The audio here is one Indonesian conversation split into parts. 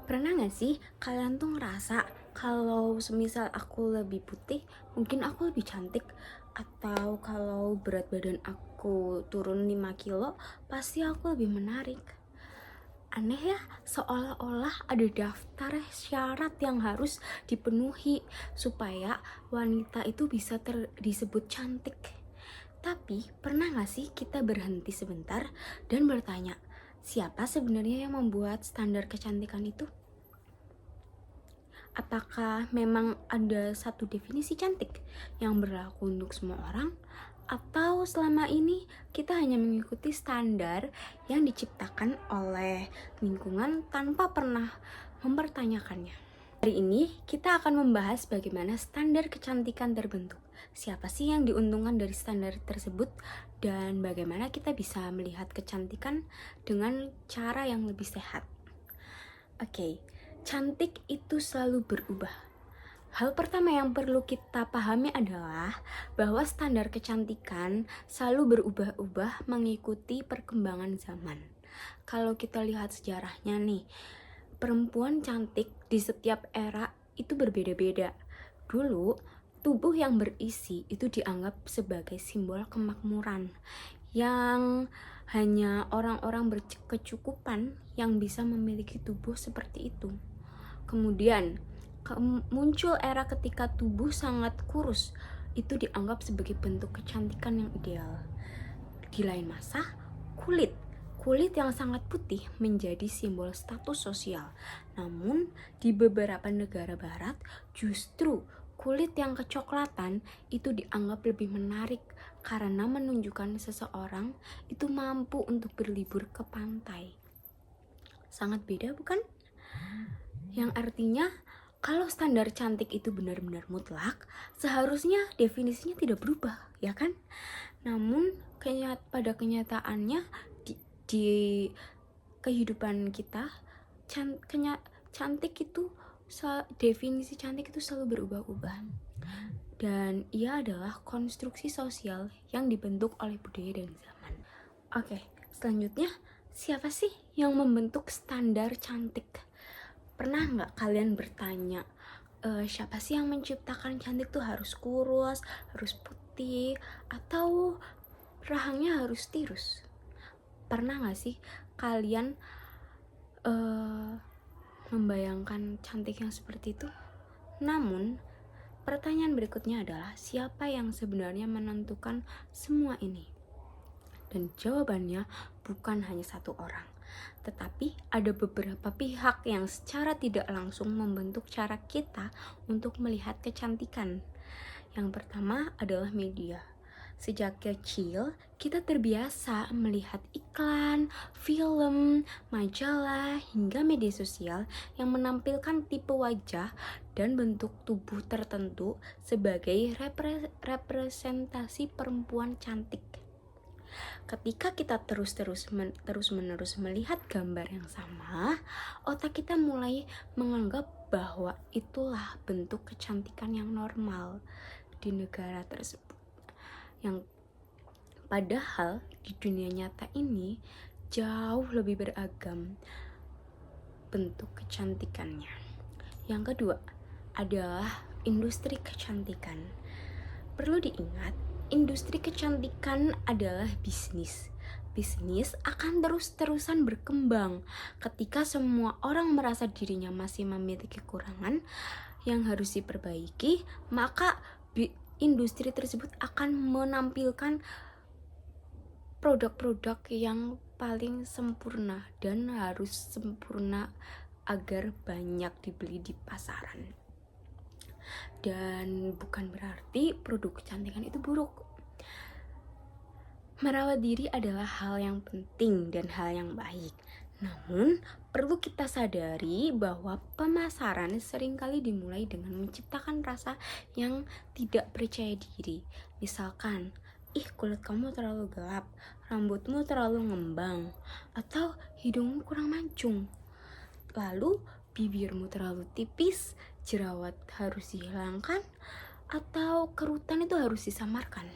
Pernah gak sih kalian tuh ngerasa kalau semisal aku lebih putih, mungkin aku lebih cantik? Atau kalau berat badan aku turun 5 kilo, pasti aku lebih menarik? Aneh ya, seolah-olah ada daftar syarat yang harus dipenuhi supaya wanita itu bisa disebut cantik. Tapi pernah gak sih kita berhenti sebentar dan bertanya, siapa sebenarnya yang membuat standar kecantikan itu? Apakah memang ada satu definisi cantik yang berlaku untuk semua orang? Atau selama ini kita hanya mengikuti standar yang diciptakan oleh lingkungan tanpa pernah mempertanyakannya? Hari ini kita akan membahas bagaimana standar kecantikan terbentuk. Siapa sih yang diuntungkan dari standar tersebut? Dan bagaimana kita bisa melihat kecantikan dengan cara yang lebih sehat? Oke, cantik itu selalu berubah. Hal pertama yang perlu kita pahami adalah bahwa standar kecantikan selalu berubah-ubah mengikuti perkembangan zaman. Kalau kita lihat sejarahnya nih, perempuan cantik di setiap era itu berbeda-beda. Dulu, tubuh yang berisi itu dianggap sebagai simbol kemakmuran, yang hanya orang-orang berkecukupan yang bisa memiliki tubuh seperti itu. Kemudian muncul era ketika tubuh sangat kurus, itu dianggap sebagai bentuk kecantikan yang ideal. Di lain masa, kulit yang sangat putih menjadi simbol status sosial. Namun, di beberapa negara barat, justru kulit yang kecoklatan itu dianggap lebih menarik karena menunjukkan seseorang itu mampu untuk berlibur ke pantai. Sangat beda, bukan? Yang artinya, kalau standar cantik itu benar-benar mutlak, seharusnya definisinya tidak berubah, ya kan? Namun, pada kenyataannya di kehidupan kita, cantik itu definisi cantik itu selalu berubah-ubah. Dan ia adalah konstruksi sosial yang dibentuk oleh budaya dan zaman. Oke, selanjutnya siapa sih yang membentuk standar cantik? Pernah nggak kalian bertanya, siapa sih yang menciptakan cantik tuh harus kurus, harus putih, atau rahangnya harus tirus? Pernah nggak sih kalian membayangkan cantik yang seperti itu? Namun, pertanyaan berikutnya adalah siapa yang sebenarnya menentukan semua ini? Dan jawabannya bukan hanya satu orang, tetapi ada beberapa pihak yang secara tidak langsung membentuk cara kita untuk melihat kecantikan. Yang pertama adalah media. Sejak kecil, kita terbiasa melihat iklan, film, majalah, hingga media sosial yang menampilkan tipe wajah dan bentuk tubuh tertentu sebagai representasi perempuan cantik. Ketika kita terus-menerus melihat gambar yang sama, otak kita mulai menganggap bahwa itulah bentuk kecantikan yang normal di negara tersebut. Yang padahal di dunia nyata ini jauh lebih beragam bentuk kecantikannya. Yang kedua adalah industri kecantikan. Perlu diingat, industri kecantikan adalah bisnis. Bisnis akan terus-terusan berkembang. Ketika semua orang merasa dirinya masih memiliki kekurangan yang harus diperbaiki, maka industri tersebut akan menampilkan produk-produk yang paling sempurna dan harus sempurna agar banyak dibeli di pasaran. Dan bukan berarti produk kecantikan itu buruk. Merawat diri adalah hal yang penting dan hal yang baik. Namun, perlu kita sadari bahwa pemasaran seringkali dimulai dengan menciptakan rasa yang tidak percaya diri. Misalkan, kulit kamu terlalu gelap, rambutmu terlalu ngembang, atau hidungmu kurang mancung. Lalu, bibirmu terlalu tipis, jerawat harus dihilangkan, atau kerutan itu harus disamarkan.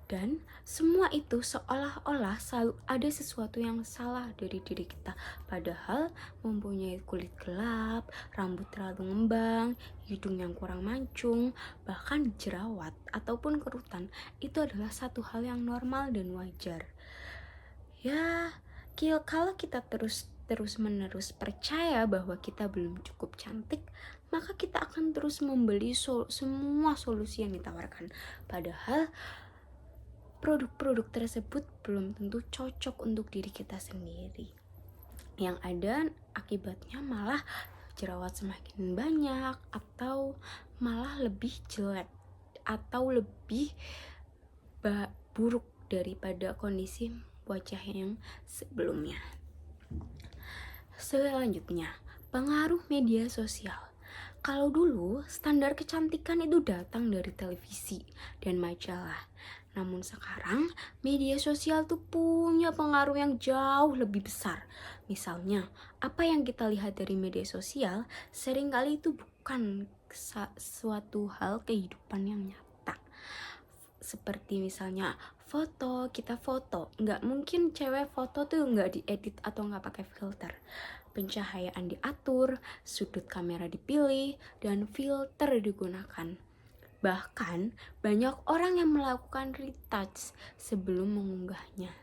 Dan semua itu seolah-olah selalu ada sesuatu yang salah dari diri kita. Padahal mempunyai kulit gelap, rambut terlalu ngembang, hidung yang kurang mancung, bahkan jerawat ataupun kerutan, itu adalah satu hal yang normal dan wajar. Ya, kalau kita terus-menerus percaya bahwa kita belum cukup cantik, maka kita akan terus membeli semua solusi yang ditawarkan. Padahal produk-produk tersebut belum tentu cocok untuk diri kita sendiri. Yang ada akibatnya malah jerawat semakin banyak, atau malah lebih jelek, atau lebih buruk daripada kondisi wajah yang sebelumnya. Selanjutnya, pengaruh media sosial. Kalau dulu standar kecantikan itu datang dari televisi dan majalah. Namun sekarang media sosial tuh punya pengaruh yang jauh lebih besar. Misalnya, apa yang kita lihat dari media sosial seringkali itu bukan suatu hal kehidupan yang nyata. Seperti misalnya kita foto, nggak mungkin cewek foto tuh nggak diedit atau nggak pakai filter. Pencahayaan diatur, sudut kamera dipilih, dan filter digunakan. Bahkan banyak orang yang melakukan retouch sebelum mengunggahnya.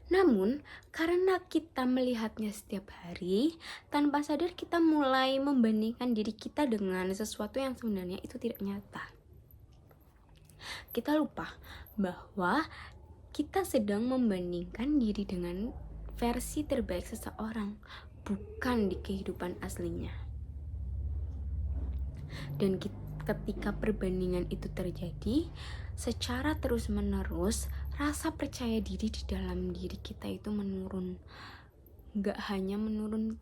Namun, karena kita melihatnya setiap hari, tanpa sadar kita mulai membandingkan diri kita dengan sesuatu yang sebenarnya itu tidak nyata. Kita lupa bahwa kita sedang membandingkan diri dengan versi terbaik seseorang, bukan di kehidupan aslinya. Dan ketika perbandingan itu terjadi secara terus-menerus, rasa percaya diri di dalam diri kita itu menurun. Gak hanya menurun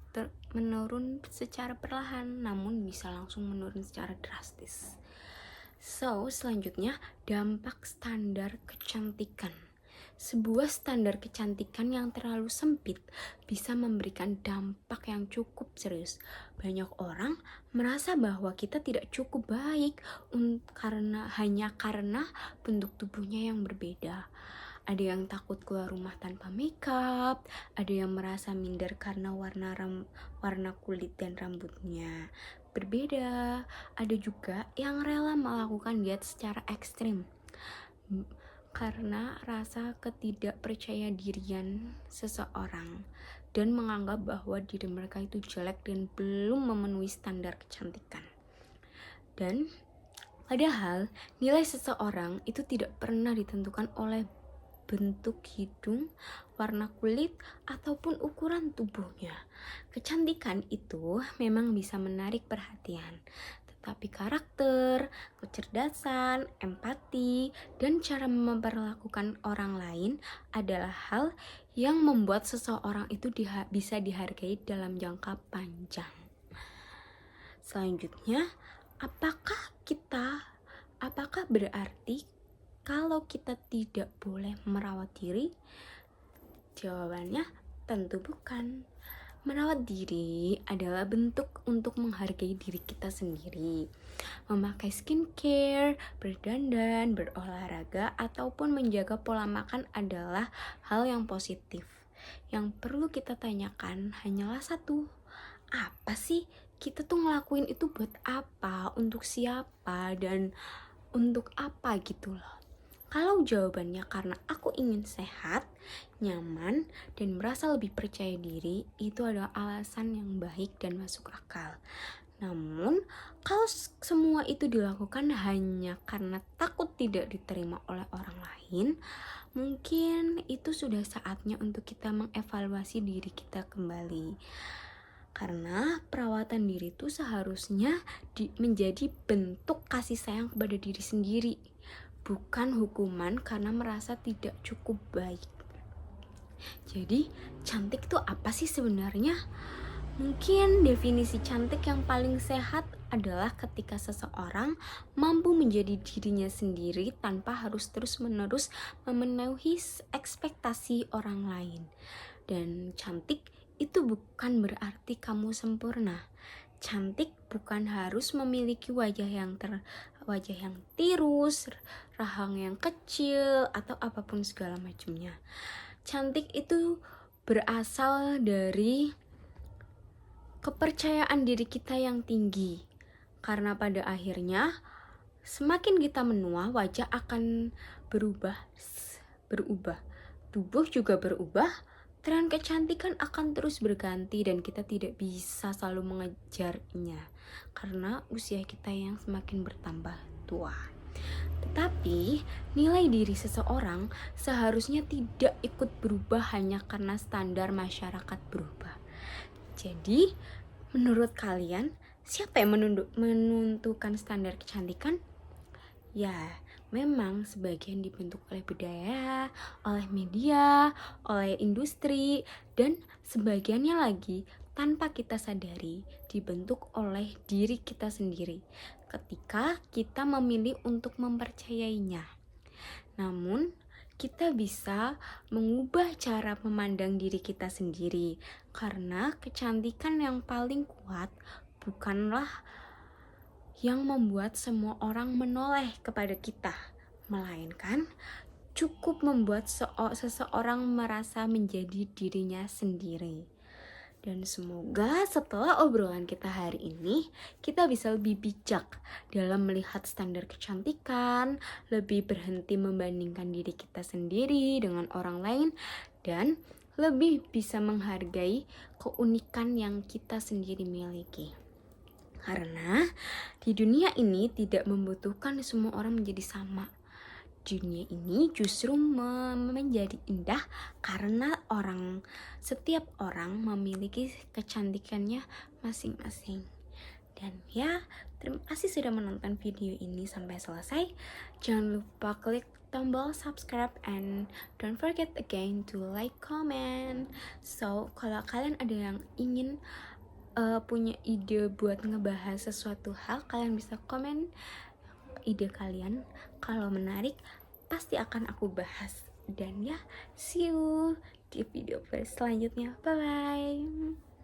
secara perlahan, namun bisa langsung menurun secara drastis. Selanjutnya, dampak standar kecantikan. Sebuah standar kecantikan yang terlalu sempit bisa memberikan dampak yang cukup serius. Banyak orang merasa bahwa kita tidak cukup baik hanya karena bentuk tubuhnya yang berbeda. Ada yang takut keluar rumah tanpa makeup, ada yang merasa minder karena warna kulit dan rambutnya berbeda, ada juga yang rela melakukan diet secara ekstrim karena rasa ketidakpercayadirian seseorang dan menganggap bahwa diri mereka itu jelek dan belum memenuhi standar kecantikan. Dan padahal nilai seseorang itu tidak pernah ditentukan oleh bentuk hidung, warna kulit, ataupun ukuran tubuhnya. Kecantikan itu memang bisa menarik perhatian, tetapi karakter, kecerdasan, empati, dan cara memperlakukan orang lain adalah hal yang membuat seseorang itu bisa dihargai dalam jangka panjang. Selanjutnya, apakah berarti kalau kita tidak boleh merawat diri? Jawabannya tentu bukan. Merawat diri adalah bentuk untuk menghargai diri kita sendiri. Memakai skincare, berdandan, berolahraga, ataupun menjaga pola makan adalah hal yang positif. Yang perlu kita tanyakan hanyalah satu, apa sih kita tuh ngelakuin itu buat apa, untuk siapa, dan untuk apa gitu loh. Kalau jawabannya karena aku ingin sehat, nyaman, dan merasa lebih percaya diri, itu adalah alasan yang baik dan masuk akal. Namun, kalau semua itu dilakukan hanya karena takut tidak diterima oleh orang lain, mungkin itu sudah saatnya untuk kita mengevaluasi diri kita kembali. Karena perawatan diri itu seharusnya menjadi bentuk kasih sayang kepada diri sendiri, bukan hukuman karena merasa tidak cukup baik. Jadi, cantik itu apa sih sebenarnya? Mungkin definisi cantik yang paling sehat adalah ketika seseorang mampu menjadi dirinya sendiri tanpa harus terus-menerus memenuhi ekspektasi orang lain. Dan cantik itu bukan berarti kamu sempurna. Cantik bukan harus memiliki wajah yang wajah yang tirus, rahang yang kecil, atau apapun segala macamnya. Cantik itu berasal dari kepercayaan diri kita yang tinggi. Karena pada akhirnya semakin kita menua, wajah akan berubah. Tubuh juga berubah. Tren kecantikan akan terus berganti dan kita tidak bisa selalu mengejarnya karena usia kita yang semakin bertambah tua. Tetapi nilai diri seseorang seharusnya tidak ikut berubah hanya karena standar masyarakat berubah. Jadi, menurut kalian, siapa yang menentukan standar kecantikan? Ya, memang sebagian dibentuk oleh budaya, oleh media, oleh industri, dan sebagiannya lagi tanpa kita sadari dibentuk oleh diri kita sendiri ketika kita memilih untuk mempercayainya. Namun, kita bisa mengubah cara memandang diri kita sendiri karena kecantikan yang paling kuat bukanlah yang membuat semua orang menoleh kepada kita, melainkan cukup membuat seseorang merasa menjadi dirinya sendiri. Dan semoga setelah obrolan kita hari ini, kita bisa lebih bijak dalam melihat standar kecantikan, lebih berhenti membandingkan diri kita sendiri dengan orang lain, dan lebih bisa menghargai keunikan yang kita sendiri miliki. Karena di dunia ini tidak membutuhkan semua orang menjadi sama. Dunia ini justru menjadi indah karena setiap orang memiliki kecantikannya masing-masing. Dan ya, terima kasih sudah menonton video ini sampai selesai. Jangan lupa klik tombol subscribe and don't forget again to like, comment. So, kalau kalian ada yang ingin punya ide buat ngebahas sesuatu hal, kalian bisa komen ide kalian. Kalau menarik, pasti akan aku bahas. Dan ya, see you di video selanjutnya. Bye bye.